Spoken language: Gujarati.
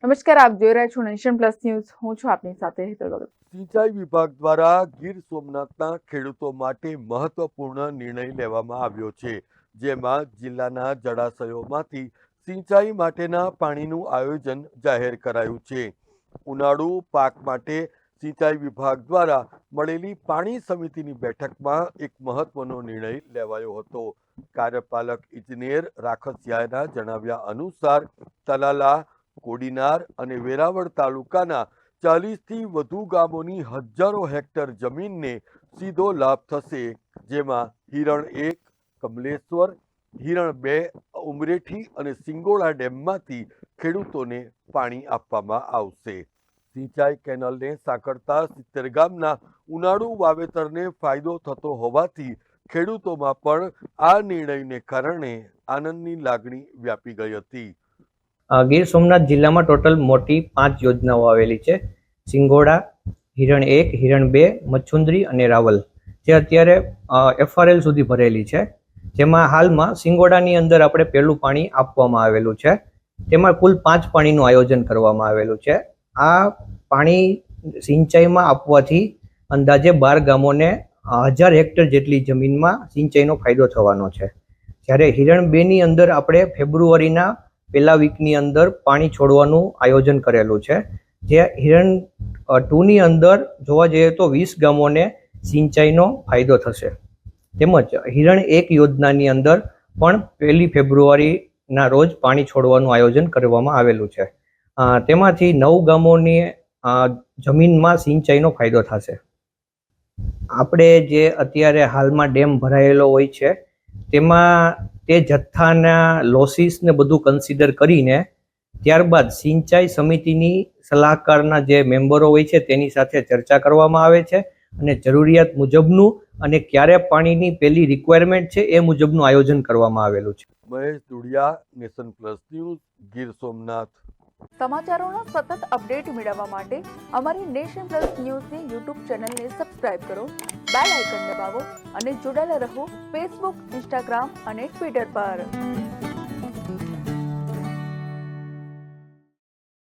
નમસ્કાર, આપ જોઈ રહ્યા છો નેશન પ્લસ ન્યૂઝ. હું છું આપની સાથે હેતલ ભગત. સિંચાઈ વિભાગ દ્વારા ગીર સોમનાથના ખેડૂતો માટે મહત્વપૂર્ણ નિર્ણય લેવામાં આવ્યો છે, જેમાં જિલ્લાના જળાશયોમાંથી સિંચાઈ માટેના પાણીનું આયોજન જાહેર કરાયું છે. ઉનાળુ પાક માટે સિંચાઈ વિભાગ દ્વારા મળેલી પાણી સમિતિની બેઠકમાં એક મહત્વનો નિર્ણય લેવાયો હતો. કાર્યપાલક ઇજનેર રાખસિયાના જણાવ્યા અનુસાર તલાલા, કોડીનાર અને વેરાવળ તાલુકાના 40થી વધુ ગામોની હજારો હેક્ટર જમીનને સીધો લાભ થશે, જેમાં હિરણ 1, કમલેશ્વર, હિરણ 2, ઉમરેઠી અને સિંગોડા ડેમમાંથી ખેડૂતોને પાણી આપવામાં આવશે. સિંચાઈ કેનાલને સાંકળતા 70 ગામના ઉનાળુ વાવેતરને ફાયદો થતો હોવાથી ખેડૂતોમાં પણ આ નિર્ણયને કારણે આનંદની લાગણી વ્યાપી ગઈ હતી. ગીર સોમનાથ જિલ્લામાં ટોટલ મોટી 5 યોજનાઓ આવેલી છે. સિંગોડા, હિરણ 1, હિરણ 2, મચ્છુન્દ્રી અને રાવલ, જે અત્યારે FRL સુધી ભરેલી છે. જેમાં હાલમાં સિંગોડાની અંદર આપણે પહેલું પાણી આપવામાં આવેલું છે. તેમાં કુલ 5 પાણીનું આયોજન કરવામાં આવેલું છે. આ પાણી સિંચાઈમાં આપવાથી અંદાજે 12 ગામોને 1000 હેક્ટર જેટલી જમીનમાં સિંચાઈનો ફાયદો થવાનો છે. જ્યારે હિરણ 2ની અંદર આપણે ફેબ્રુઆરીના પહેલા વીકની અંદર પાણી છોડવાનું આયોજન કરેલું છે. જે હિરણ 2ની અંદર જોવા જઈએ તો 20 ગામોને સિંચાઈનો ફાયદો થશે. તેમજ હિરણ 1 યોજનાની અંદર પણ 1 ફેબ્રુઆરીના રોજ પાણી છોડવાનું આયોજન કરવામાં આવેલું છે. તેમાંથી 9 ગામોની જમીનમાં સિંચાઈનો ફાયદો થશે. આપણે જે અત્યારે હાલમાં ડેમ ભરાયેલો હોય છે તેમાં તે જથ્થાના લોસીસ ને બધું કન્સિડર કરીને ત્યારબાદ સિંચાઈ સમિતિની સલાહકારના જે મેમ્બરો હોય છે તેની સાથે ચર્ચા કરવામાં આવે છે અને જરૂરિયાત મુજબનું અને ક્યારે પાણીની પહેલી રિક્વાયરમેન્ટ છે એ મુજબનું આયોજન કરવામાં આવેલું છે. Mahesh Dudiya, nation plus news, Gir Somnath. સમાચારોના સતત અપડેટ મેળવવા માટે અમારી નેશન પ્લસ ન્યૂઝની યુટ્યુબ ચેનલને સબસ્ક્રાઇબ કરો, બેલ આઇકન દબાવો અને જોડાયેલા રહો ફેસબુક, ઇન્સ્ટાગ્રામ અને ટ્વિટર પર.